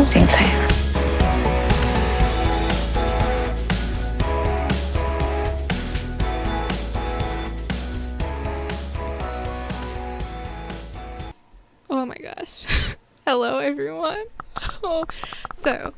the same thing. Oh my gosh. Hello, everyone. Oh, so,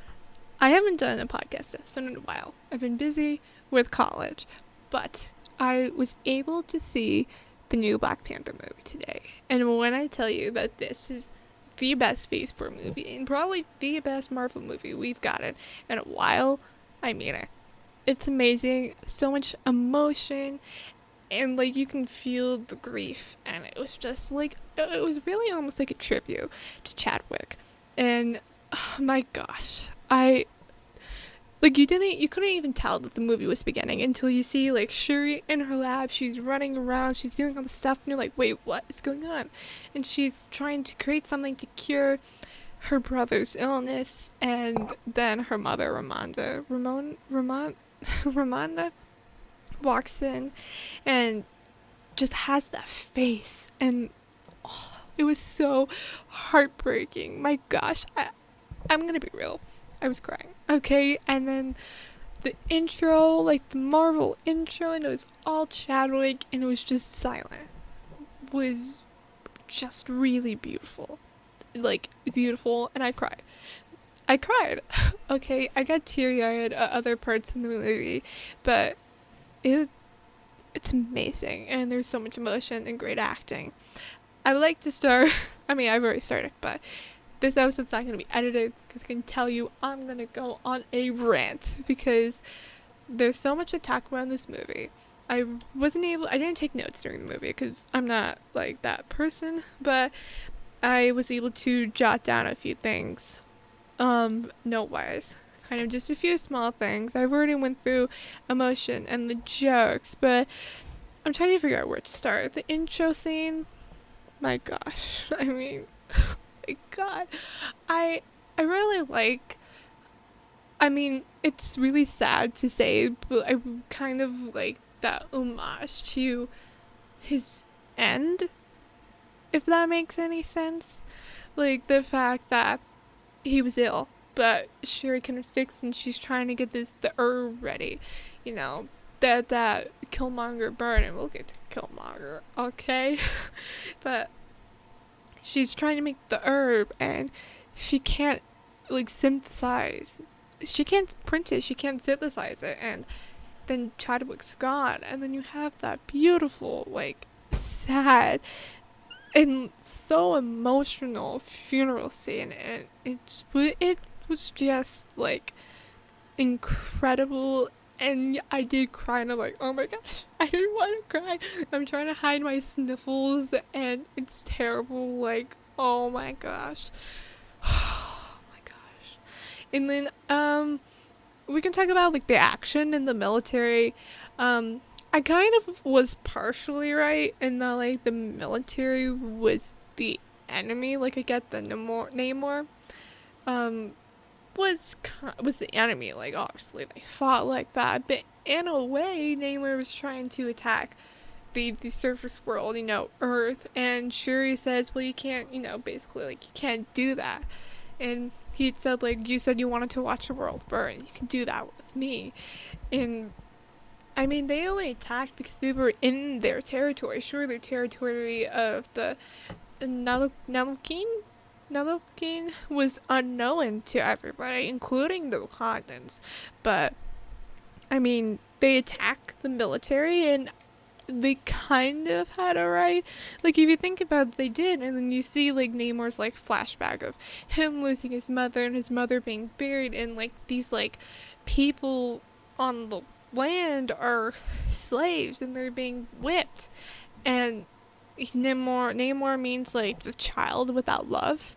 I haven't done a podcast episode in a while. I've been busy with college, but I was able to see the new Black Panther movie today. And when I tell you that this is the best Phase 4 movie, and probably the best Marvel movie we've gotten in a while, I mean it. It's amazing. So much emotion. And like you can feel the grief, and it was just like it was really almost like a tribute to Chadwick. And oh my gosh, I like you couldn't even tell that the movie was beginning until you see like Shuri in her lab. She's running around, she's doing all the stuff, and you're like, wait, what is going on? And she's trying to create something to cure her brother's illness. And then her mother, Ramonda walks in and just has that face, and it was so heartbreaking. My gosh, I'm gonna be real, I was crying, okay? And then the intro, like the Marvel intro, and it was all Chadwick, and it was just silent, was just really beautiful, like beautiful. And I cried. Okay, I got teary-eyed at other parts in the movie, but it's amazing, and there's so much emotion and great acting. I would like to start I mean, I've already started, but this episode's not going to be edited because I can tell you I'm going to go on a rant because there's so much to talk about in this movie. I didn't take notes during the movie because I'm not like that person, but I was able to jot down a few things note-wise. Kind of just a few small things. I've already went through emotion and the jokes, but I'm trying to figure out where to start. The intro scene, my gosh. I mean, oh my god. I really like, I mean, it's really sad to say, but I kind of like that homage to his end, if that makes any sense. Like the fact that he was ill, but Shuri couldn't fix, and she's trying to get the herb ready, you know, that Killmonger burned, and we'll get to Killmonger, okay? But she's trying to make the herb, and she can't like synthesize, she can't print it, she can't synthesize it, and then Chadwick's gone, and then you have that beautiful, like, sad and so emotional funeral scene, and it was just like incredible. And I did cry, and I'm like, oh my gosh, I didn't want to cry. I'm trying to hide my sniffles, and it's terrible. Like, oh my gosh. Oh my gosh. And then we can talk about like the action in the military. I kind of was partially right in that like the military was the enemy. Like I get the Namor was the enemy. Like obviously they fought like that, but in a way Namor was trying to attack the surface world, you know, Earth. And Shuri says, well, you can't, you know, basically like you can't do that. And he said, like, you said you wanted to watch the world burn, you can do that with me. And I mean, they only attacked because they were in their territory. Sure, their territory of the Nalokeen was unknown to everybody, including the Wakandans. But, I mean, they attacked the military, and they kind of had a right. Like, if you think about it, they did. And then you see, like, Namor's, like, flashback of him losing his mother and his mother being buried, and, like, these, like, people on the land are slaves, and they're being whipped. And Namor means like the child without love.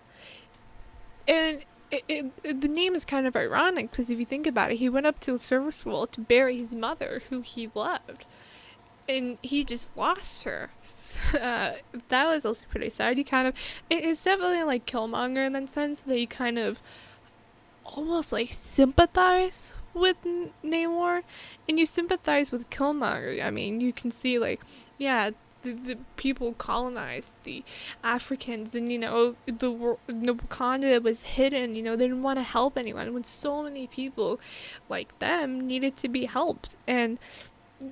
And the name is kind of ironic because if you think about it, he went up to the surface world to bury his mother, who he loved, and he just lost her. That was also pretty sad. It's definitely like Killmonger in that sense, that you kind of almost like sympathize with Namor, and you sympathize with Killmonger. I mean, you can see like, yeah, the people colonized the Africans, and the Wakanda was hidden. They didn't want to help anyone when so many people like them needed to be helped. And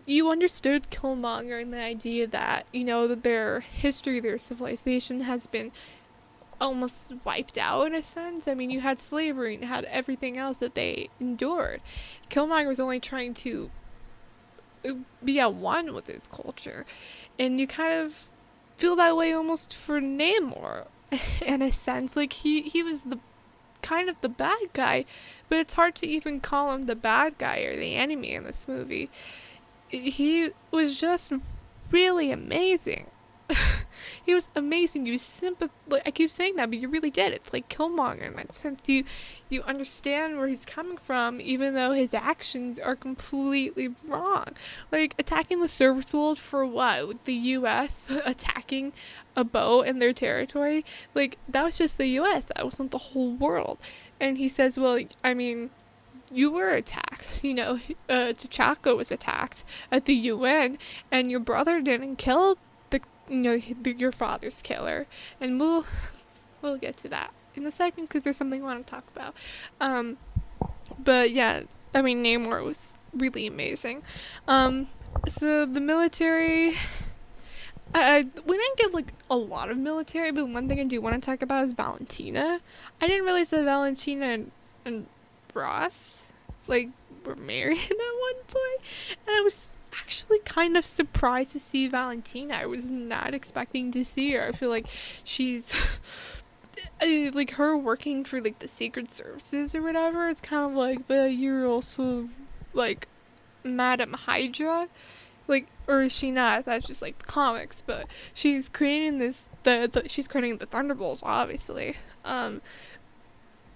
you understood Killmonger and the idea that that their history, their civilization has been almost wiped out in a sense. I mean, you had slavery and had everything else that they endured. Killmonger was only trying to be at one with his culture, and you kind of feel that way almost for Namor in a sense. Like he was the kind of the bad guy, but it's hard to even call him the bad guy or the enemy in this movie. He was just really amazing. He was amazing. You I keep saying that, but you really did. It's like Killmonger in that sense. You understand where he's coming from, even though his actions are completely wrong. Like attacking the surface world for what? With the U.S. attacking a boat in their territory. Like that was just the U.S. That wasn't the whole world. And he says, well, I mean, you were attacked. T'Chaka was attacked at the UN, and your brother didn't kill your father's killer. And we'll get to that in a second, because there's something I want to talk about. But yeah, I mean, Namor was really amazing. So the military, we didn't get like a lot of military, but one thing I do want to talk about is Valentina. I didn't realize that Valentina and Ross were married at one point, and I was actually kind of surprised to see Valentina. I was not expecting to see her. I feel like she's like her working for like the Secret Services or whatever. It's kind of like, but you're also like Madam Hydra, or is she not? That's just like the comics, but she's creating she's creating the Thunderbolts, obviously.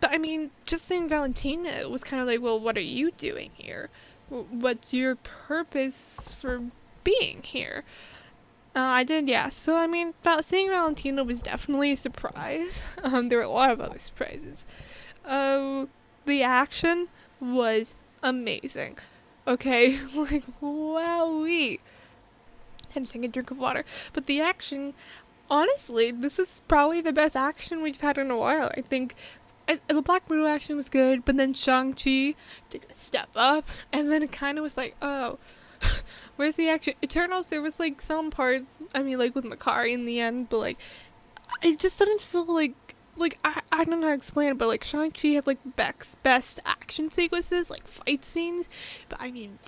But I mean, just saying Valentina was kind of like, well, what are you doing here? What's your purpose for being here? I did, yeah. So, I mean, seeing Valentina was definitely a surprise. There were a lot of other surprises. The action was amazing. Okay? Wowee. Had to take a drink of water. But the action, honestly, this is probably the best action we've had in a while. I think the Black Widow action was good, but then Shang-Chi took a step up, and then it kind of was like, oh, where's the action? Eternals, there was like some parts, I mean, like with Makari in the end, but like, it just didn't feel like I don't know how to explain it, but like Shang-Chi had like best action sequences, like fight scenes, but I mean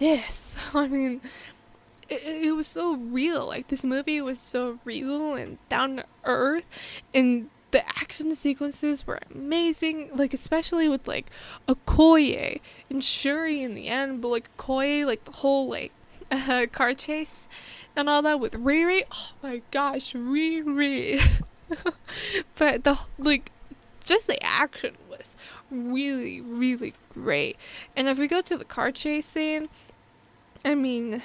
it was so real. Like this movie was so real and down to earth, and the action sequences were amazing, like especially with like Okoye and Shuri in the end, but like Okoye, like the whole like car chase and all that with Riri. Oh my gosh, Riri. But just the action was really, really great. And if we go to the car chase scene, I mean,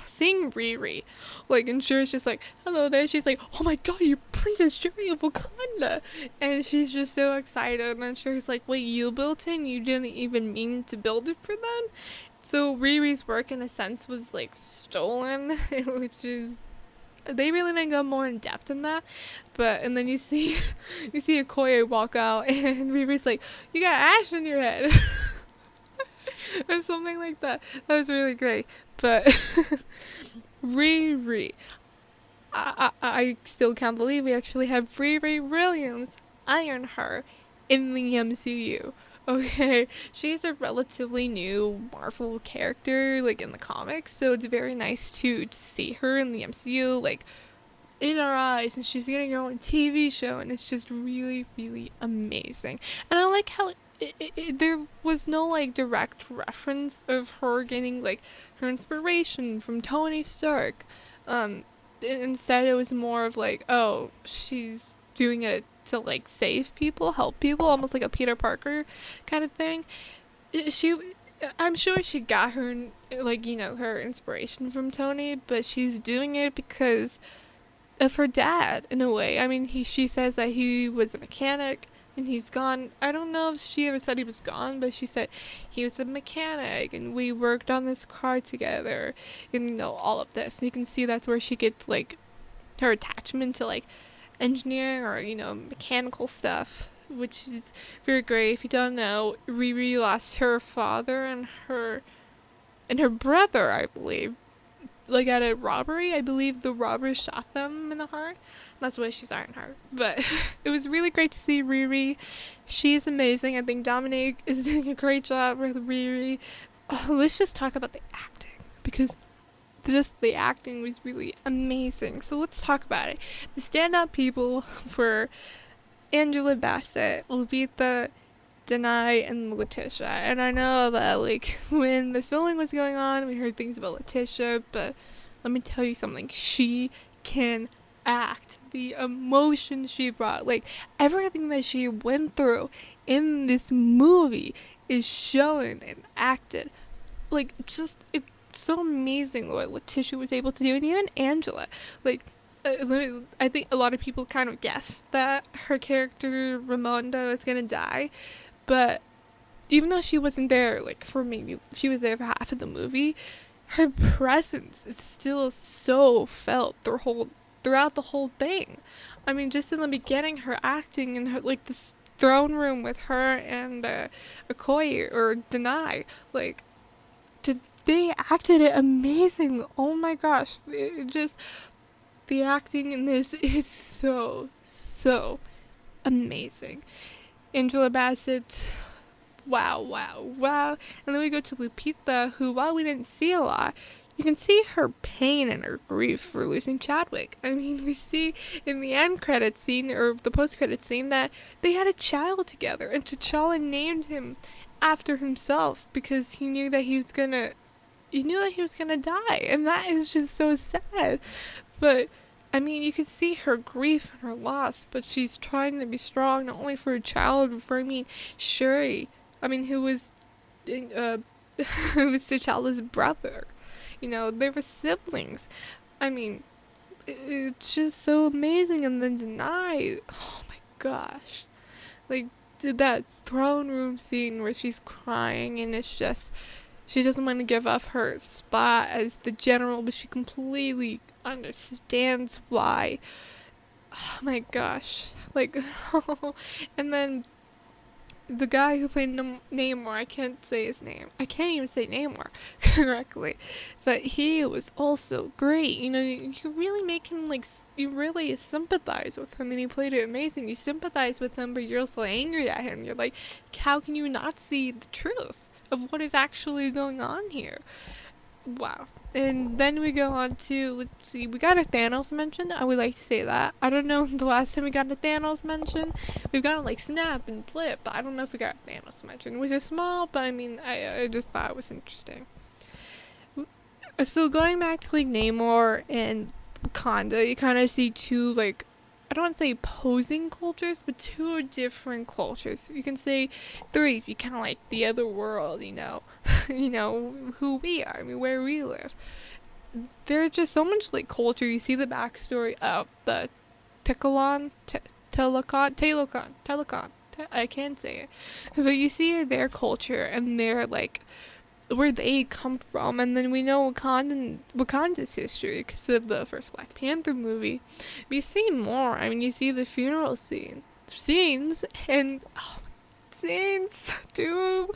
seeing Riri, and Shuri's just like, hello there, she's like, oh my god, you're Princess Shuri of Wakanda, and she's just so excited, and Shuri's like, wait, you built it, you didn't even mean to build it for them? So Riri's work, in a sense, was, stolen, which is, they really didn't go more in depth in that, and then you see Okoye walk out, and Riri's like, you got ash in your head, or something like that. That was really great. But Riri, I still can't believe we actually have Riri Williams, Ironheart, in the MCU. Okay, she's a relatively new Marvel character, in the comics, so it's very nice to see her in the MCU, in our eyes, and she's getting her own TV show, and it's just really, really amazing. And I like how there was no direct reference of her getting her inspiration from Tony Stark. Instead it was more of oh, she's doing it to save people, help people, almost like a Peter Parker kind of thing. I'm sure she got her her inspiration from Tony, but she's doing it because of her dad, in a way. I mean, she says that he was a mechanic and he's gone. I don't know if she ever said he was gone, but she said he was a mechanic and we worked on this car together, and all of this. And you can see that's where she gets her attachment to like engineering or mechanical stuff, which is very great. If you don't know, Riri lost her father and her brother, I believe, like at a robbery. I believe the robbers shot them in the heart. That's why she's Ironheart. But it was really great to see Riri. She's amazing. I think Dominic is doing a great job with Riri. Let's just talk about the acting, because just the acting was really amazing. So let's talk about it. The standout people for Angela Bassett, Lupita, Denai, and Letitia. And I know that like when the filming was going on, we heard things about Letitia, but let me tell you something. She can act. The emotion she brought, like everything that she went through in this movie is shown and acted. Like just it's so amazing what Letitia was able to do, and even Angela. Like I think a lot of people kind of guessed that her character Ramonda was gonna die, but even though she wasn't there, like for maybe she was there for half of the movie, her presence is still so felt throughout the whole thing. I mean, just in the beginning, her acting in her like this throne room with her and Okoye or Denai, like they acted it amazing. Oh my gosh, it just the acting in this is so amazing. Angela Bassett, wow. And then we go to Lupita, who, while we didn't see a lot, you can see her pain and her grief for losing Chadwick. I mean, we see in the end credit scene, or the post-credit scene, that they had a child together, and T'Challa named him after himself because he knew that he was gonna die, and that is just so sad. But I mean, you can see her grief and her loss, but she's trying to be strong, not only for her child, but for, Shuri, who was who was T'Challa's brother. They were siblings. I mean, it's just so amazing. And then Denai, oh my gosh. Like, that throne room scene where she's crying, and it's just, she doesn't want to give up her spot as the general, but she completely understands why. Oh my gosh. Like, and then the guy who played Namor, I can't say his name. I can't even say Namor correctly. But he was also great. You really make him, like, you really sympathize with him, and he played it amazing. You sympathize with him, but you're also angry at him. You're like, how can you not see the truth of what is actually going on here? Wow. And then we go on to, let's see, we got a Thanos mention. I would like to say that. I don't know the last time we got a Thanos mention. We've gotten like Snap and Blip, but I don't know if we got a Thanos mention. Which is small, but I just thought it was interesting. So going back to like Namor and Wakanda, you kind of see two, like, I don't want to say opposing cultures, but two different cultures. You can say three if you count like the other world, who we are, where we live. There's just so much like culture. You see the backstory of the Telecon. I can't say it, but you see their culture and their like where they come from, and then we know Wakanda's history because of the first Black Panther movie. We see more. You see the funeral scenes, and scenes, too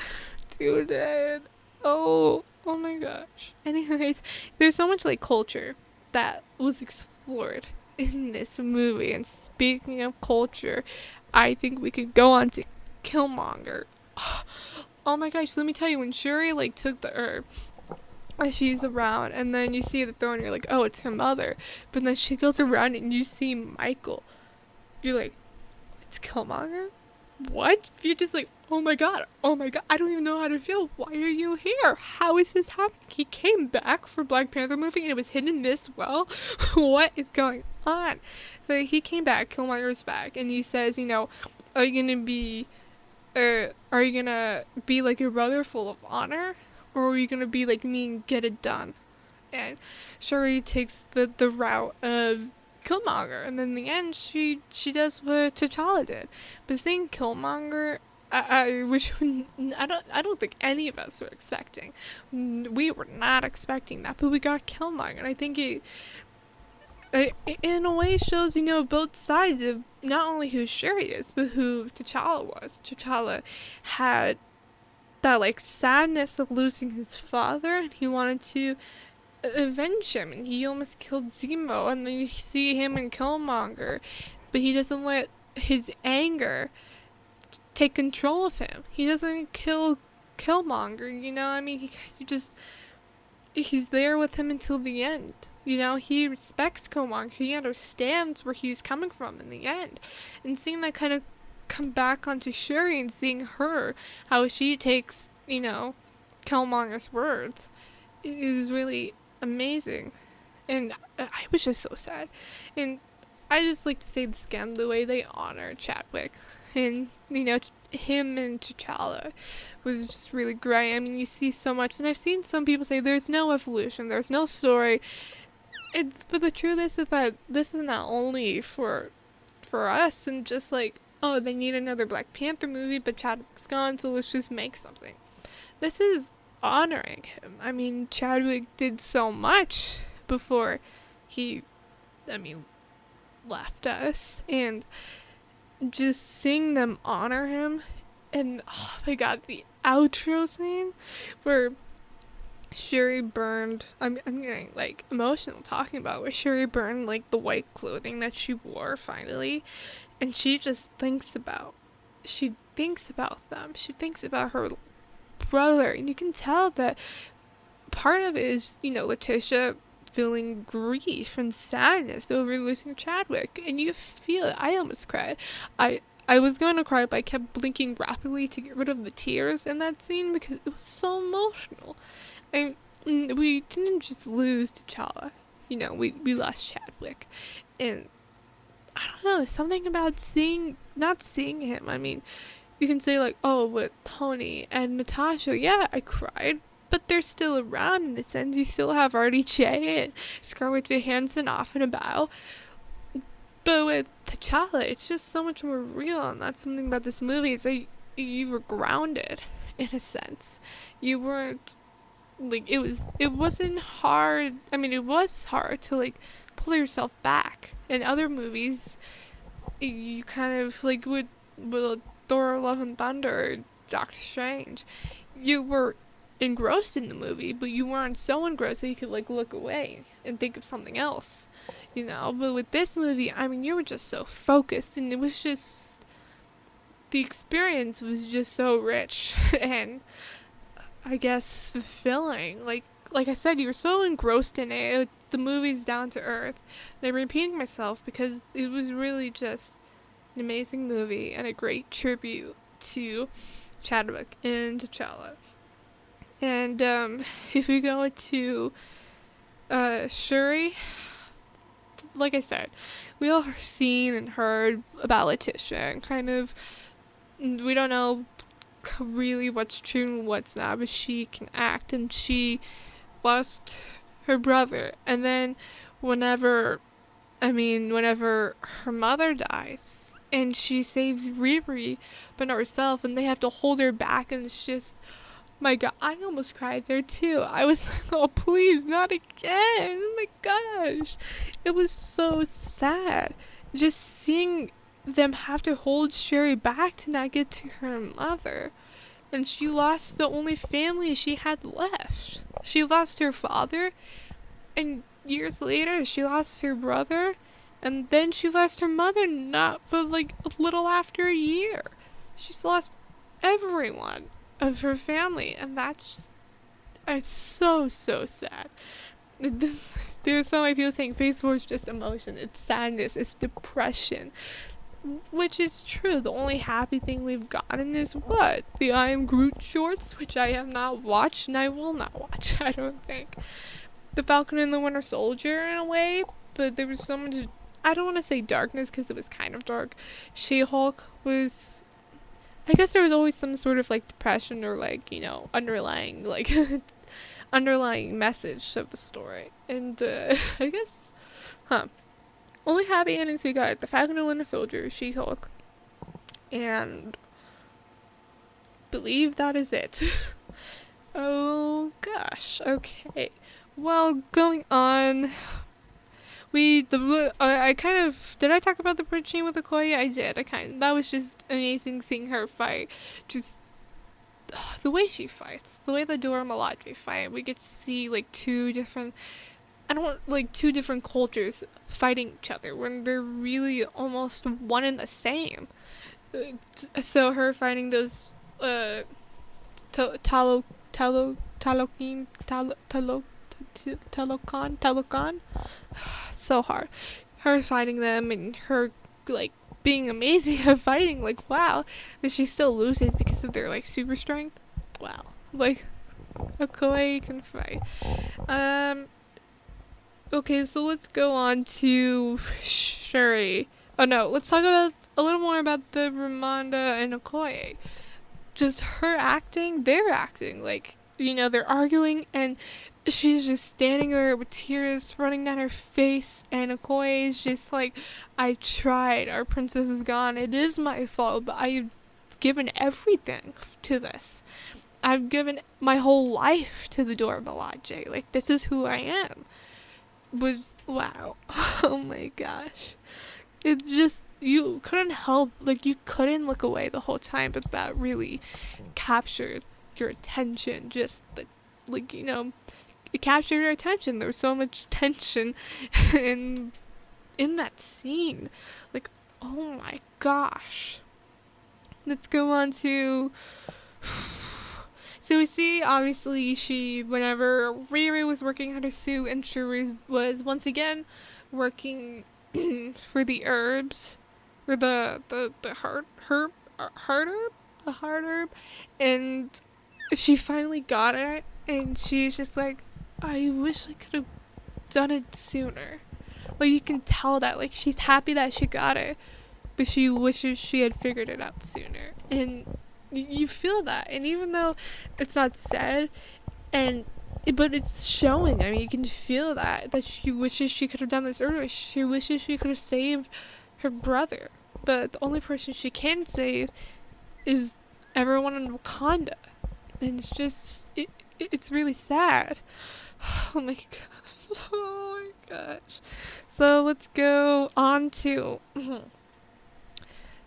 dead. Oh my gosh. Anyways, there's so much like culture that was explored in this movie. And speaking of culture, I think we could go on to Killmonger. Oh my gosh, let me tell you, when Shuri like took the herb, she's around, and then you see the throne, and you're like, oh, it's her mother. But then she goes around and you see Michael. You're like, it's Killmonger? What? You're just like, oh my god, I don't even know how to feel. Why are you here? How is this happening? He came back for Black Panther movie and it was hidden this well? What is going on? But he came back, Killmonger's back, and he says, are you gonna be like your brother, full of honor? Or are you gonna be like me and get it done? And Shuri takes the route of Killmonger, and in the end she does what T'Challa did. But seeing Killmonger, I don't think any of us were expecting. We were not expecting that, but we got Killmonger, and I think in a way shows, both sides of not only who Shuri is, but who T'Challa was. T'Challa had that like sadness of losing his father, and he wanted to avenge him, and he almost killed Zemo, and then you see him in Killmonger, but he doesn't let his anger take control of him. He doesn't kill Killmonger, I mean, he just, he's there with him until the end. He respects Killmonger. He understands where he's coming from in the end. And seeing that kind of come back onto Shuri and seeing her, how she takes, Killmonger's words, is really amazing. And I was just so sad. And I just like to say this again, the way they honor Chadwick and, him and T'Challa was just really great. I mean, you see so much, and I've seen some people say there's no evolution, there's no story. But the truth is that this is not only for us and just like, oh, they need another Black Panther movie, but Chadwick's gone, so let's just make something. This is honoring him. I mean, Chadwick did so much before he, left us, and just seeing them honor him, and oh my god, the outro scene where Shuri burned, I'm getting like emotional talking about, where Shuri burned like the white clothing that she wore finally, and she thinks about them, she thinks about her brother, and you can tell that part of it is, Letitia feeling grief and sadness over losing Chadwick, and you feel it. I almost cried. I was going to cry, but I kept blinking rapidly to get rid of the tears in that scene because it was so emotional. And we didn't just lose T'Challa, we lost Chadwick, and I don't know, something about not seeing him. I mean, you can say like, oh, with Tony and Natasha, yeah, I cried, but they're still around in a sense. You still have RDJ and Scarlett Johansson off and about. But with T'Challa, it's just so much more real, and that's something about this movie, is that you were grounded, in a sense. You weren't, like, it wasn't hard. I mean, it was hard to, like, pull yourself back. In other movies, you kind of, like, with Thor: Love and Thunder or Doctor Strange, you were engrossed in the movie, but you weren't so engrossed that you could like look away and think of something else, but with this movie, I mean, you were just so focused, and it was just, the experience was just so rich and I guess fulfilling. Like I said, you were so engrossed in it. The movie's down to earth, and I'm repeating myself because it was really just an amazing movie and a great tribute to Chadwick and T'Challa. And if we go to Shuri, like I said, we all seen and heard about Letitia, and kind of, we don't know really what's true and what's not, but she can act, and she lost her brother, and then whenever her mother dies, and she saves Riri, but not herself, and they have to hold her back, and it's just, my god, I almost cried there too. I was like, oh please, not again. Oh my gosh. It was so sad. Just seeing them have to hold Shuri back to not get to her mother. And she lost the only family she had left. She lost her father, and years later she lost her brother, and then she lost her mother not but like a little after a year. She's lost everyone of her family, and it's so sad. There's so many people saying Phase 4 is just emotion, it's sadness, it's depression, which is true. The only happy thing we've gotten is what? The I Am Groot shorts, which I have not watched, and I will not watch, I don't think. The Falcon and the Winter Soldier, in a way, but there was so much, I don't want to say darkness, because it was kind of dark. She-Hulk was, I guess there was always some sort of like depression or like, underlying message of the story. And I guess, only happy endings we got: The Falcon and Winter Soldier, She-Hulk, and believe that is it. Oh gosh, okay. Well, going on, I kind of did. I talk about the bridge scene with Okoye? I did. That was just amazing seeing her fight. Just the way she fights, the way the Dora Milaje fight. We get to see like two different cultures fighting each other when they're really almost one and the same. So her fighting those Talo Talo Talocan Talocan, so hard. Her fighting them and her like being amazing at fighting, like wow. But she still loses because of their like super strength. Wow. Like Okoye can fight. Okay, so let's go on to Shuri. Oh no, let's talk about a little more about the Ramonda and Okoye. Just her acting, their acting, like, they're arguing and she's just standing there with tears running down her face and Okoye is just like, I tried, our princess is gone, it is my fault, but I've given everything to this. I've given my whole life to the Dora Milaje. Like, this is who I am. Was wow. Oh my gosh. It just, you couldn't help, like, you couldn't look away the whole time, but that really captured your attention. Just it captured your attention. There was so much tension in that scene. Like, oh my gosh. Let's go on to so we see, obviously, whenever Riri was working on her suit and Shuri was once again working for the herbs, or the hard herb, and she finally got it, and she's just like, I wish I could have done it sooner. Like, you can tell that, like, she's happy that she got it, but she wishes she had figured it out sooner, and you feel that, and even though it's not said, but it's showing. I mean, you can feel that she wishes she could have done this earlier. She wishes she could have saved her brother, but the only person she can save is everyone in Wakanda, and it's just it's really sad. Oh my god. Oh my gosh. So let's go on to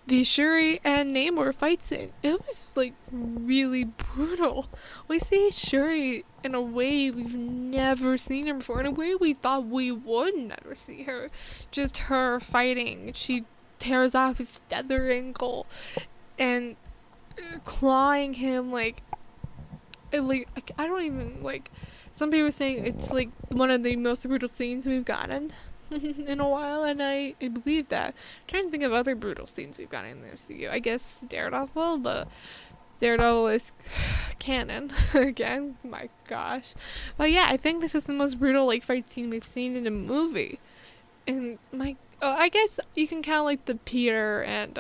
the Shuri and Namor fight scene. It was like really brutal. We see Shuri in a way we've never seen her before, in a way we thought we would never see her. Just her fighting. She tears off his feather ankle and clawing him like I don't even like. Some people are saying it's like one of the most brutal scenes we've gotten in a while, and I believe that. I'm trying to think of other brutal scenes we've gotten in the MCU. I guess Daredevil, but Daredevil is canon again. My gosh. But yeah, I think this is the most brutal like fight scene we've seen in a movie. And I guess you can count like the Peter and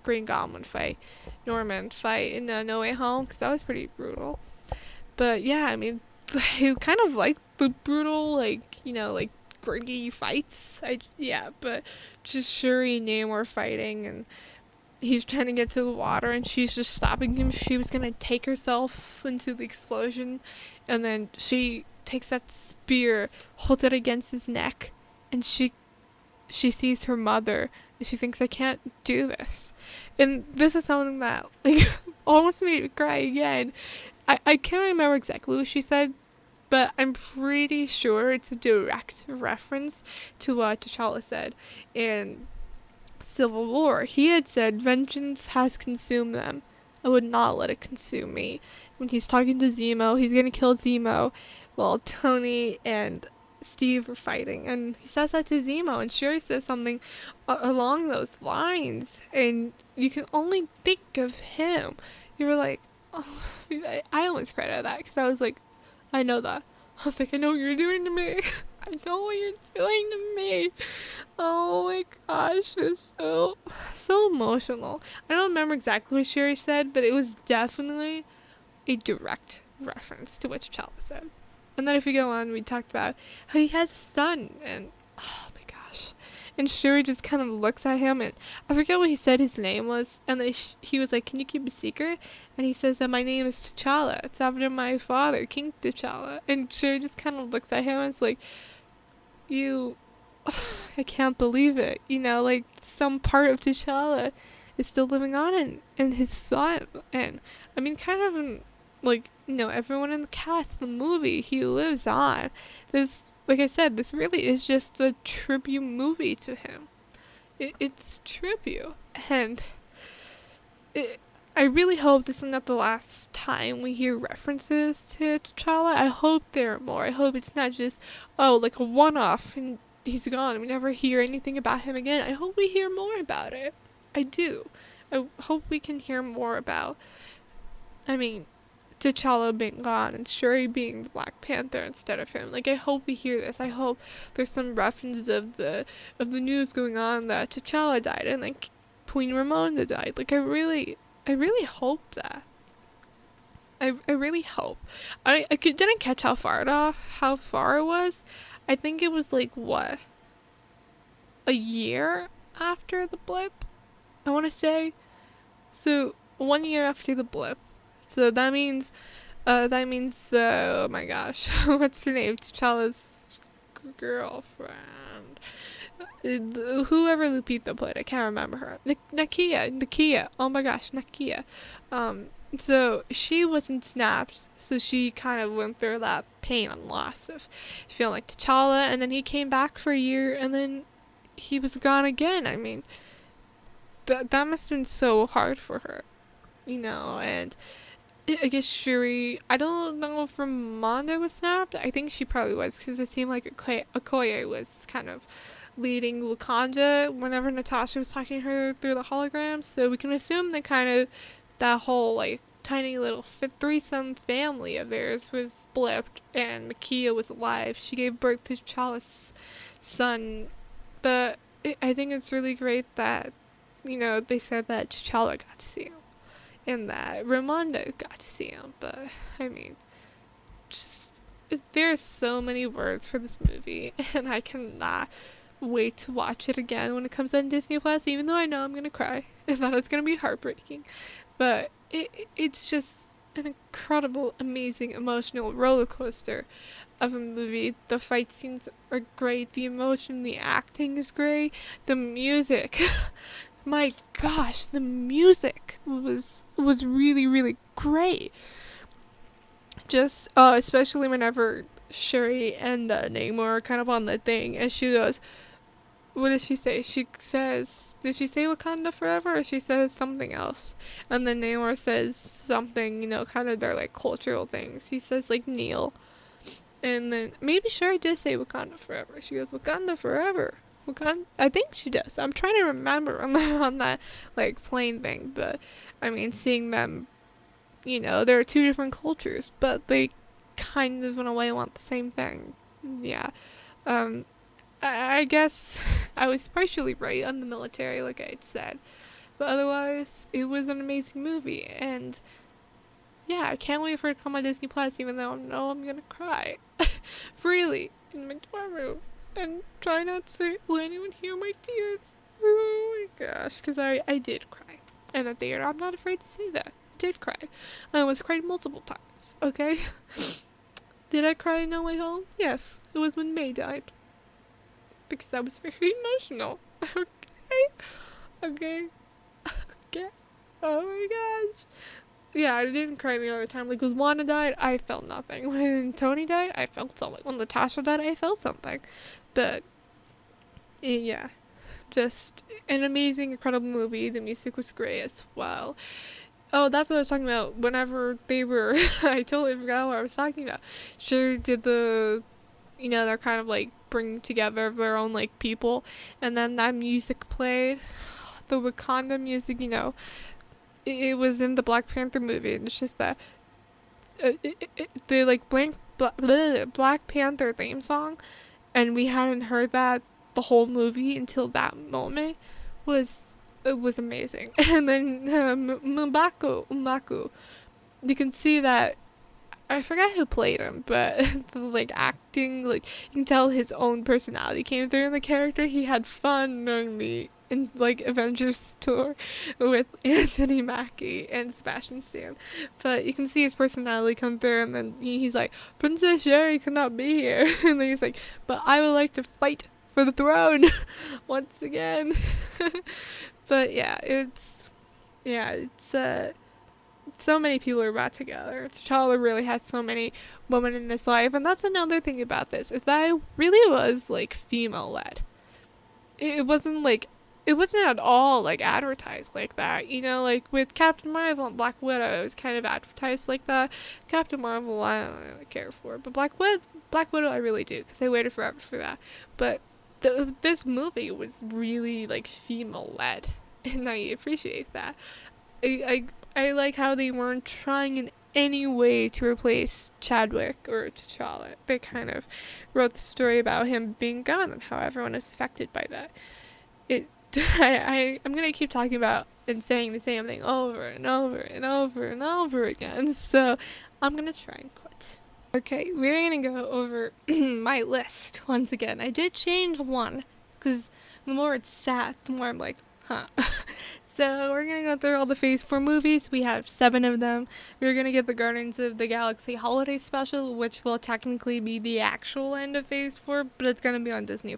Green Goblin fight, Norman fight in No Way Home, because that was pretty brutal. But yeah, I mean, I kind of like the brutal, like gritty fights. But just Shuri and Namor fighting, and he's trying to get to the water, and she's just stopping him. She was gonna take herself into the explosion, and then she takes that spear, holds it against his neck, and she sees her mother, and she thinks, I can't do this. And this is something that, like, almost made me cry again. I can't remember exactly what she said, but I'm pretty sure it's a direct reference to what T'Challa said in Civil War. He had said, vengeance has consumed them. I would not let it consume me. When he's talking to Zemo, he's gonna kill Zemo while Tony and Steve are fighting, and he says that to Zemo, and Shuri says something along those lines, and you can only think of him. You were like, oh, I almost cried at that, because I was like, I know that. I was like, I know what you're doing to me. I know what you're doing to me. Oh my gosh, it was so emotional. I don't remember exactly what Shuri said, but it was definitely a direct reference to what T'Challa said. And then if we go on, we talked about how he has a son, and oh my gosh. And Shuri just kind of looks at him, and I forget what he said his name was, and then he was like, can you keep a secret? And he says that my name is T'Challa. It's after my father, King T'Challa. And Shuri just kind of looks at him and is like, you I can't believe it. You know, like some part of T'Challa is still living on in his son. And I mean, kind of like, you know, everyone in the cast of the movie, he lives on. This, like I said, this really is just a tribute movie to him. It's tribute. And it, I really hope this is not the last time we hear references to T'Challa. I hope there are more. I hope it's not just, oh, like a one-off and he's gone. We never hear anything about him again. I hope we hear more about it. I do. I hope we can hear more about, I mean, T'Challa being gone and Shuri being the Black Panther instead of him. Like, I hope we hear this. I hope there's some reference of the news going on that T'Challa died and like Queen Ramonda died. Like, I really hope that. I really hope. Didn't catch how far it was. I think it was like what, a year after the blip, I want to say. So 1 year after the blip. So that means oh my gosh, what's her name? T'Challa's girlfriend. Whoever Lupita played, I can't remember her. Nakia. Oh my gosh, Nakia. So she wasn't snapped, so she kind of went through that pain and loss of feeling like T'Challa, and then he came back for a year, and then he was gone again. I mean, that must have been so hard for her, you know. And I guess Shuri, I don't know if Ramonda was snapped. I think she probably was, because it seemed like Okoye was kind of leading Wakanda whenever Natasha was talking to her through the holograms. So we can assume that kind of that whole like tiny little threesome family of theirs was blipped, and Nakia was alive. She gave birth to T'Challa's son. But I think it's really great that, you know, they said that T'Challa got to see him and that Ramonda got to see him. But I mean, just there's so many words for this movie, and I cannot wait to watch it again when it comes on Disney Plus, even though I know I'm gonna cry and that it's gonna be heartbreaking. But it's just an incredible, amazing, emotional roller coaster of a movie. The fight scenes are great, the emotion, the acting is great, the music. My gosh, the music was really, really great. Just especially whenever Shuri and Namor are kind of on the thing, and she goes, what does she say? She says, did she say Wakanda Forever, or she says something else? And then Namor says something, you know, kind of their like cultural things. He says like kneel. And then maybe Shuri did say Wakanda Forever. She goes, Wakanda Forever. Wakanda, I think she does. I'm trying to remember on that like plane thing, but I mean, seeing them, you know, there are two different cultures, but they kind of in a way want the same thing. Yeah. I guess I was partially right on the military, like I had said, but otherwise it was an amazing movie. And yeah, I can't wait for it to come on Disney Plus, even though I know I'm gonna cry freely in my dorm room and try not to let anyone hear my tears. Oh my gosh, because I did cry in the theater. I'm not afraid to say that. I did cry. I almost cried multiple times, okay? Did I cry No Way Home? Yes, it was when May died, because I was very emotional. Okay. Oh my gosh. Yeah, I didn't cry any other time. Like, when Wanda died, I felt nothing. When Tony died, I felt something. When Natasha died, I felt something. But yeah, just an amazing, incredible movie. The music was great as well. Oh, that's what I was talking about. Whenever they were, I totally forgot what I was talking about. Sure did the, you know, they're kind of like bringing together their own like people, and then that music played, the Wakanda music, you know, it was in the Black Panther movie, and it's just that the like Black Panther theme song, and we hadn't heard that the whole movie until that moment, it was amazing. And then M'Baku, you can see that, I forgot who played him, but the like acting, like you can tell his own personality came through in the character. He had fun during the like Avengers tour with Anthony Mackie and Sebastian Stan, but you can see his personality come through. And then he's like, Princess Sherry could not be here, and then he's like, but I would like to fight for the throne once again. But yeah, it's so many people are brought together. T'Challa really had so many women in his life, and that's another thing about this, is that it really was like female led. It wasn't like, it wasn't at all like advertised like that, you know, like with Captain Marvel and Black Widow, it was kind of advertised like that. Captain Marvel, I don't really care for, but Black Widow I really do, because I waited forever for that. But this movie was really like female led, and I appreciate that. I like how they weren't trying in any way to replace Chadwick or T'Challa. They kind of wrote the story about him being gone and how everyone is affected by that. I'm gonna keep talking about and saying the same thing over and over and over and over again, so I'm gonna try and quit. Okay, we're gonna go over my list once again. I did change one, because the more it's sad, the more I'm like, huh. So we're gonna go through all the Phase 4 movies. We have 7 of them. We're gonna get the Guardians of the Galaxy Holiday Special, which will technically be the actual end of Phase 4, but it's gonna be on Disney+.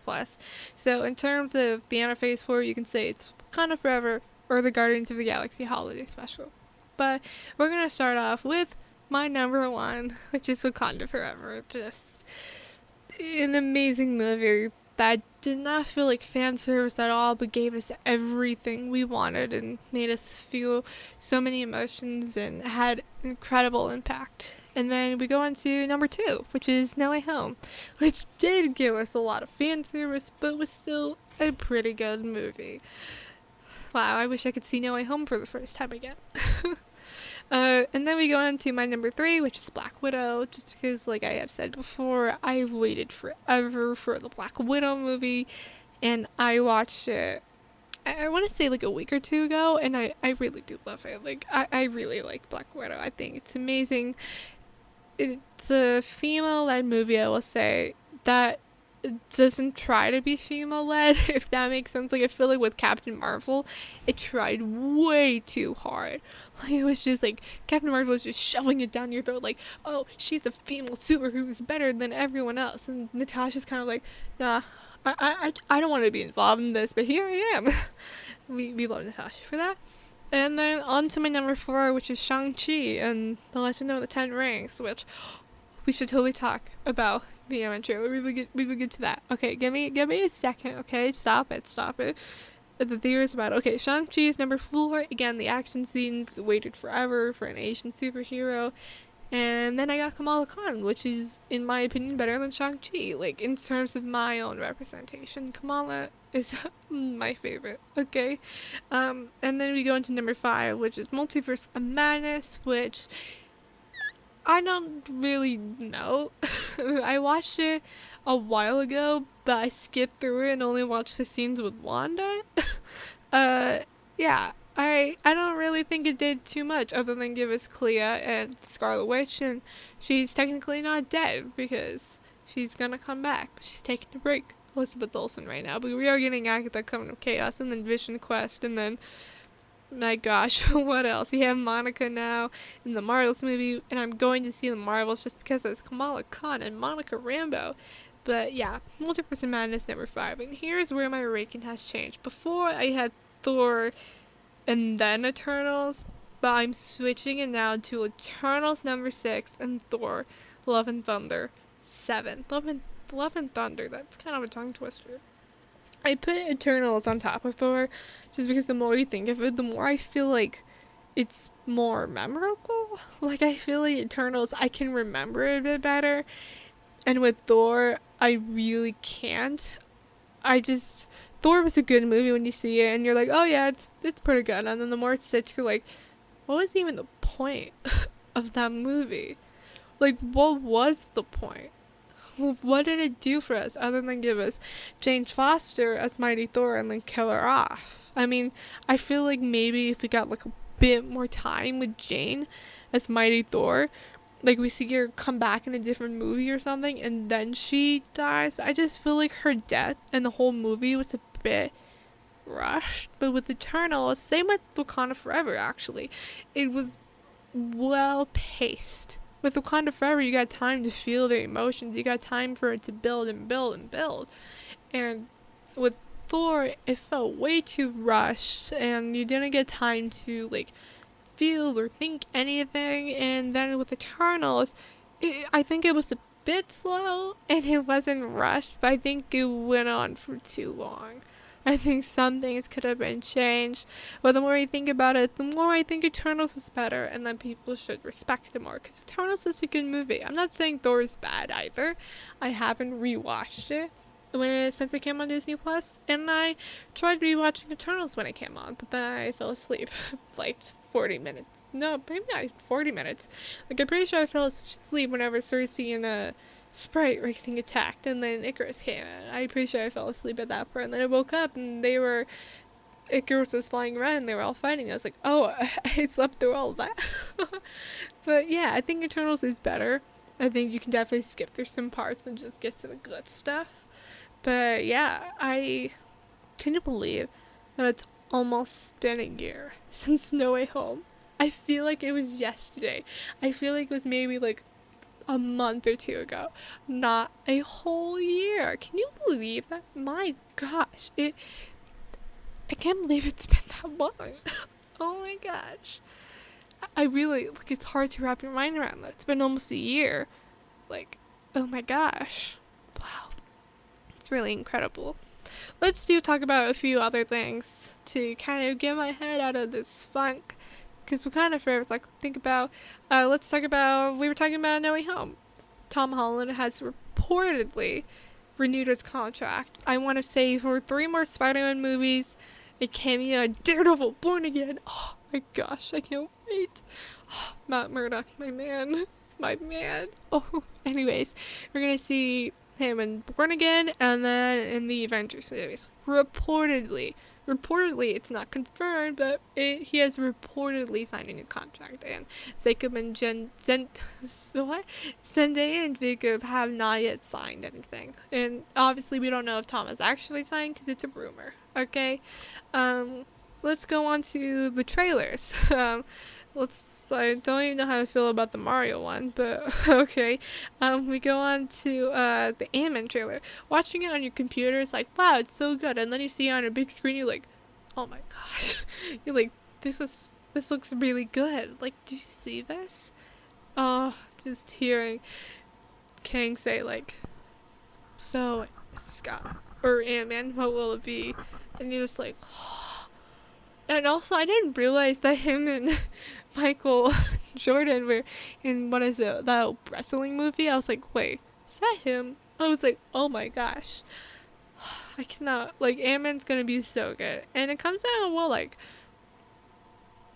So in terms of the end of Phase 4, you can say it's Wakanda Forever or the Guardians of the Galaxy Holiday Special. But we're gonna start off with my number 1, which is Wakanda Forever. Just an amazing movie that did not feel like fan service at all, but gave us everything we wanted and made us feel so many emotions and had incredible impact. And then we go on to number 2, which is No Way Home, which did give us a lot of fan service, but was still a pretty good movie. Wow, I wish I could see No Way Home for the first time again. And then we go on to my number 3, which is Black Widow, just because, like I have said before, I've waited forever for the Black Widow movie, and I watched it, I want to say like a week or 2 ago, and I really do love it. Like, I really like Black Widow. I think it's amazing. It's a female-led movie, I will say, that doesn't try to be female-led, if that makes sense. Like, I feel like with Captain Marvel, it tried way too hard. Like, it was just like, Captain Marvel was just shoving it down your throat, like, oh, she's a female superhero who's better than everyone else, and Natasha's kind of like, nah, I don't want to be involved in this, but here I am. we love Natasha for that. And then on to my number 4, which is Shang-Chi and the Legend of the Ten Rings, which we should totally talk about the trailer. We would get to that. Okay, give me a second, okay? Stop it. The theories about it. Okay, Shang-Chi is number 4. Again, the action scenes waited forever for an Asian superhero. And then I got Kamala Khan, which is, in my opinion, better than Shang-Chi. Like, in terms of my own representation, Kamala is my favorite, okay? And then we go into number 5, which is Multiverse of Madness, which I don't really know. I watched it a while ago, but I skipped through it and only watched the scenes with Wanda. Yeah, I don't really think it did too much other than give us Clea and Scarlet Witch, and she's technically not dead because she's gonna come back, but she's taking a break. Elizabeth Olsen right now, but we are getting Agatha Coming of Chaos, and then Vision Quest, and then, my gosh, what else? We have Monica now in the Marvels movie, and I'm going to see the Marvels just because it's Kamala Khan and Monica Rambeau. But yeah, Multiverse of Madness number 5, and here's where my ranking has changed. Before, I had Thor and then Eternals, but I'm switching it now to Eternals number 6 and Thor Love and Thunder 7. Love and Thunder, that's kind of a tongue twister. I put Eternals on top of Thor just because the more you think of it, the more I feel like it's more memorable. Like, I feel like Eternals, I can remember it a bit better, and with Thor, I really can't. Thor was a good movie when you see it, and you're like, oh yeah, it's pretty good, and then the more it sits, you're like, what was even the point of that movie? Like, what was the point? What did it do for us other than give us Jane Foster as Mighty Thor and then kill her off? I mean, I feel like maybe if we got like a bit more time with Jane as Mighty Thor, like we see her come back in a different movie or something and then she dies. I just feel like her death and the whole movie was a bit rushed. But with Eternals, same with Wakanda Forever actually, it was well paced. With Wakanda Forever, you got time to feel the emotions. You got time for it to build and build and build. And with Thor, it felt way too rushed, and you didn't get time to like feel or think anything. And then with Eternals, I think it was a bit slow and it wasn't rushed, but I think it went on for too long. I think some things could have been changed, but the more I think about it, the more I think Eternals is better, and then people should respect it more, because Eternals is a good movie. I'm not saying Thor is bad either. I haven't rewatched it since it came on Disney Plus, and I tried rewatching Eternals when it came on, but then I fell asleep like 40 minutes. No, maybe not 40 minutes. Like, I'm pretty sure I fell asleep whenever Cersei and Sprite were getting attacked, and then Icarus came in. I'm pretty sure I fell asleep at that part, and then I woke up and Icarus was flying around and they were all fighting. I was like, oh, I slept through all of that. But yeah, I think Eternals is better. I think you can definitely skip through some parts and just get to the good stuff. But yeah, can you believe that it's almost been a year since No Way Home? I feel like it was yesterday. I feel like it was maybe like a month or two ago. Not a whole year. Can you believe that? My gosh. I can't believe it's been that long. Oh my gosh. I really, like, it's hard to wrap your mind around that. It's been almost a year. Like, oh my gosh. Wow. It's really incredible. Let's talk about a few other things to kind of get my head out of this funk. Because Wakanda Forever is like, think about, let's talk about, we were talking about No Way Home. Tom Holland has reportedly renewed his contract. I want to say for 3 more Spider-Man movies, a cameo in Daredevil Born Again. Oh my gosh, I can't wait. Oh, Matt Murdock, my man. Oh, anyways, we're going to see him in Born Again and then in the Avengers movies. Reportedly, it's not confirmed, but he has reportedly signed a new contract, and Jacob and Zendaya and Jacob have not yet signed anything, and obviously we don't know if Tom has actually signed because it's a rumor. Okay, let's go on to the trailers. I don't even know how to feel about the Mario one, but okay. We go on to the Ant-Man trailer. Watching it on your computer is like, wow, it's so good, and then you see it on a big screen, you're like, oh my gosh. You're like, this looks really good. Like, did you see this? Just hearing Kang say like, so Scott or Ant-Man, what will it be? And you're just like, and also I didn't realize that him and Michael Jordan were in, what is it, that wrestling movie. I was like, wait, is that him? I was like, oh my gosh, I cannot, like, Ant-Man's gonna be so good, and it comes out in, what, like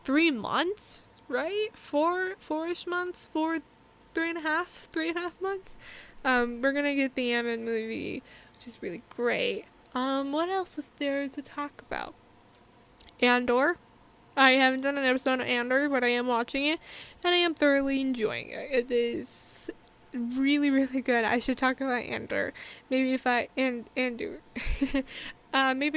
3 months, right? Four-ish months, 3.5 months. We're gonna get the Ant-Man movie, which is really great. What else is there to talk about? Andor. I haven't done an episode of Andor, but I am watching it, and I am thoroughly enjoying it. It is really, really good. I should talk about Andor. Maybe if I maybe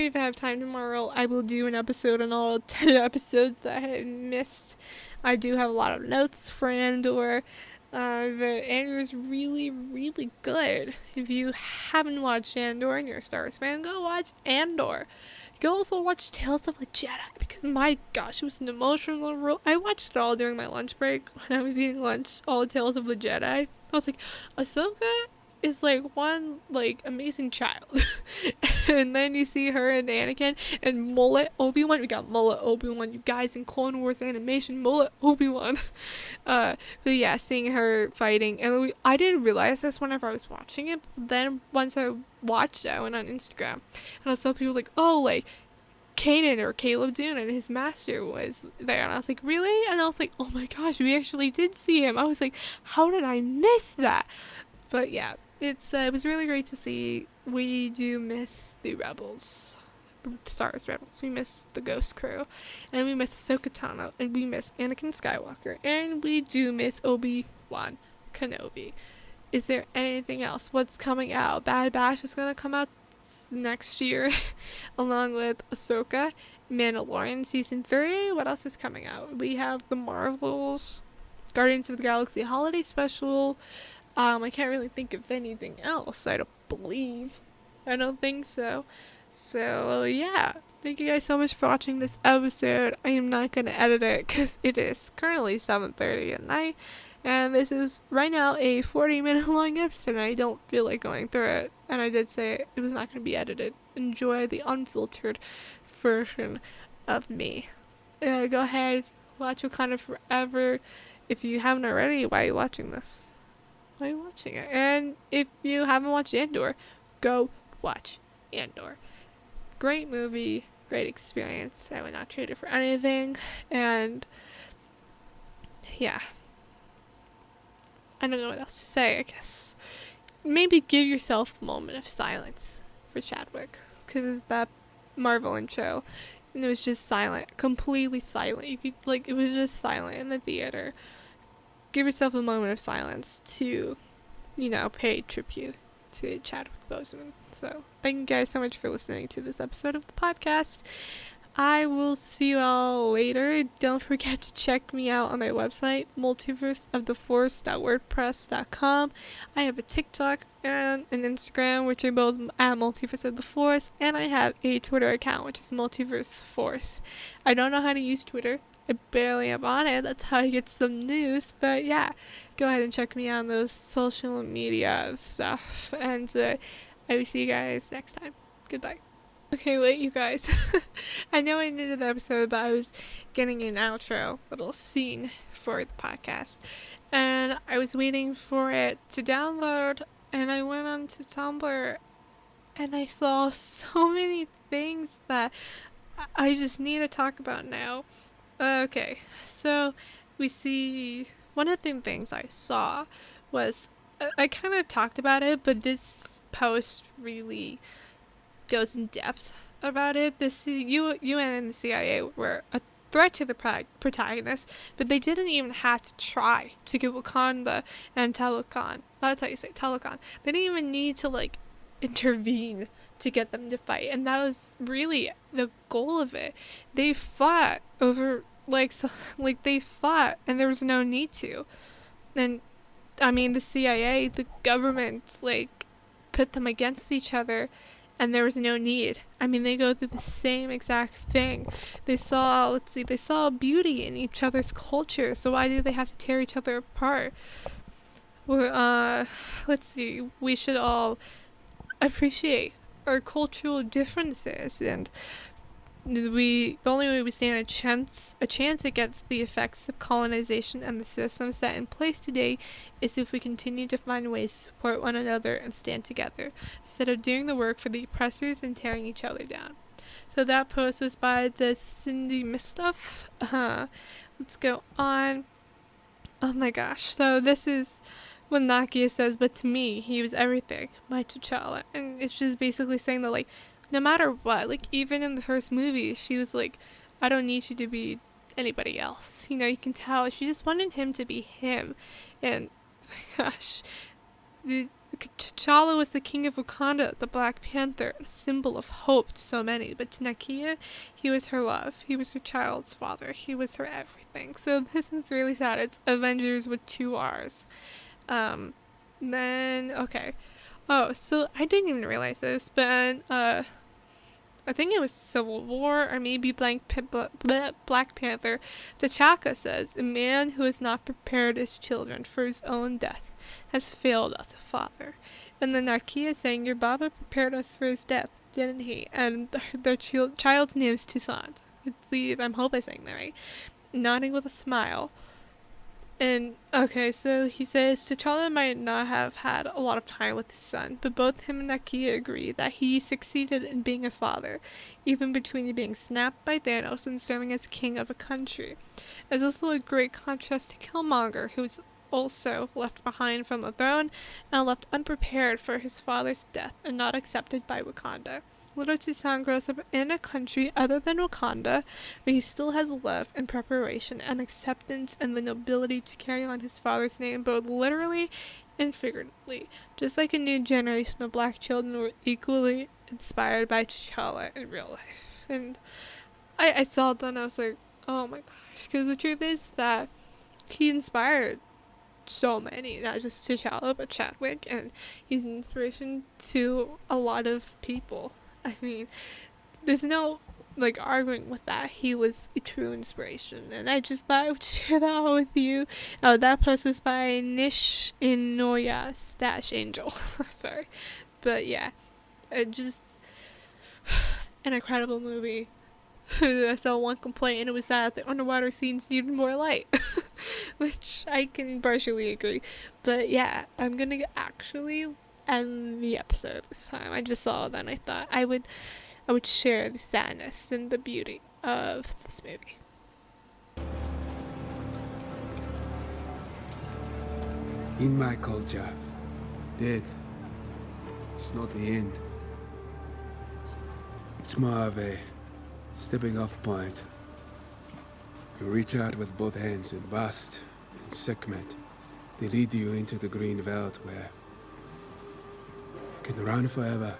if I have time tomorrow, I will do an episode on all 10 episodes that I have missed. I do have a lot of notes for Andor. But Andor is really, really good. If you haven't watched Andor and you're a Star Wars fan, go watch Andor. You can also watch Tales of the Jedi, because my gosh, it was an emotional I watched it all during my lunch break when I was eating lunch, all Tales of the Jedi. I was like, Ahsoka is like one like amazing child. And then you see her and Anakin and Mullet Obi-Wan. We got Mullet Obi-Wan, you guys, in Clone Wars animation, Mullet Obi-Wan. But yeah, seeing her fighting, and I didn't realize this whenever I was watching it, but then once I watched it, I went on Instagram and I saw people like, oh, like Kanan or Caleb Dune and his master was there, and I was like, really? And I was like, oh my gosh, we actually did see him. I was like, how did I miss that? But yeah, it was really great to see. We do miss the Rebels, Star Wars Rebels. We miss the Ghost Crew, and we miss Ahsoka Tano, and we miss Anakin Skywalker, and we do miss Obi-Wan Kenobi. Is there anything else? What's coming out? Bad Batch is gonna come out next year, along with Ahsoka, Mandalorian Season 3. What else is coming out? We have the Marvels, Guardians of the Galaxy Holiday Special. I can't really think of anything else, I don't believe. I don't think so. So, yeah. Thank you guys so much for watching this episode. I am not going to edit it because it is currently 7:30 at night. And this is right now a 40-minute long episode, and I don't feel like going through it. And I did say it was not going to be edited. Enjoy the unfiltered version of me. Go ahead, watch Wakanda Forever. If you haven't already, why are you watching this? Why are you watching it? And if you haven't watched Andor, go watch Andor. Great movie, great experience. I would not trade it for anything. And yeah, I don't know what else to say, I guess. Maybe give yourself a moment of silence for Chadwick, because that Marvel intro, and it was just silent, completely silent. You could, like, it was just silent in the theater. Give yourself a moment of silence to, pay tribute to Chadwick Boseman. So, thank you guys so much for listening to this episode of the podcast. I will see you all later. Don't forget to check me out on my website, multiverseoftheforce.wordpress.com. I have a TikTok and an Instagram, which are both at Multiverse of the Force, and I have a Twitter account, which is Multiverse Force. I don't know how to use Twitter. I barely am on it. That's how I get some news. But yeah, go ahead and check me out on those social media stuff. And I will see you guys next time. Goodbye. Okay, wait, you guys. I know I ended the episode, but I was getting an outro little scene for the podcast. And I was waiting for it to download, and I went on to Tumblr, and I saw so many things that I just need to talk about now. Okay, so we see one of the things I saw was I kind of talked about it, but this post really goes in depth about it. This UN and the CIA were a threat to the protagonist, but they didn't even have to try to get Wakanda and Talokan. That's how you say Talokan. They didn't even need to intervene to get them to fight, and that was really the goal of it. They fought over they fought, and there was no need to. And I mean, the CIA, the government, put them against each other, and there was no need. I mean, they go through the same exact thing. They saw beauty in each other's culture, so why do they have to tear each other apart? We should all appreciate our cultural differences, and the only way we stand a chance against the effects of colonization and the systems set in place today is if we continue to find ways to support one another and stand together, instead of doing the work for the oppressors and tearing each other down. So that post was by the Cindy Mistuff. Let's go on. Oh my gosh. So this is when Nakia says, "But to me, he was everything, my T'Challa." And it's just basically saying that, no matter what, even in the first movie, she was like, "I don't need you to be anybody else." You can tell she just wanted him to be him. And, oh my gosh, T'Challa was the king of Wakanda, the Black Panther, a symbol of hope to so many. But to Nakia, he was her love. He was her child's father. He was her everything. So this is really sad. It's Avengers with 2 R's. Okay. Oh, so I didn't even realize this, but, I think it was Civil War, or maybe Black Panther. T'Chaka says, "A man who has not prepared his children for his own death has failed as a father." And then Nakia saying, "Your Baba prepared us for his death, didn't he?" And their child's name is Toussaint. I hope I'm saying that right. Nodding with a smile. And, okay, so he says T'Challa might not have had a lot of time with his son, but both him and Nakia agree that he succeeded in being a father, even between being snapped by Thanos and serving as king of a country. It's also a great contrast to Killmonger, who was also left behind from the throne and left unprepared for his father's death and not accepted by Wakanda. Little Toussaint grows up in a country other than Wakanda, but he still has love and preparation and acceptance and the nobility to carry on his father's name both literally and figuratively, just like a new generation of Black children were equally inspired by T'Challa in real life. And I saw that and I was like, oh my gosh, because the truth is that he inspired so many, not just T'Challa, but Chadwick, and he's an inspiration to a lot of people. I mean, there's no like arguing with that. He was a true inspiration, and I just thought I would share that all with you. Oh, that post was by Nish Inoya Stash Angel. Sorry, but yeah, it just an incredible movie. I saw one complaint, and it was that the underwater scenes needed more light, which I can partially agree. But yeah, I'm gonna actually end the episode this time. I just saw that, and I thought I would share the sadness and the beauty of this movie. In my culture, death is not the end. It's more of a stepping off point. You reach out with both hands and Bast and Sekhmet. They lead you into the green veldt where you can run forever.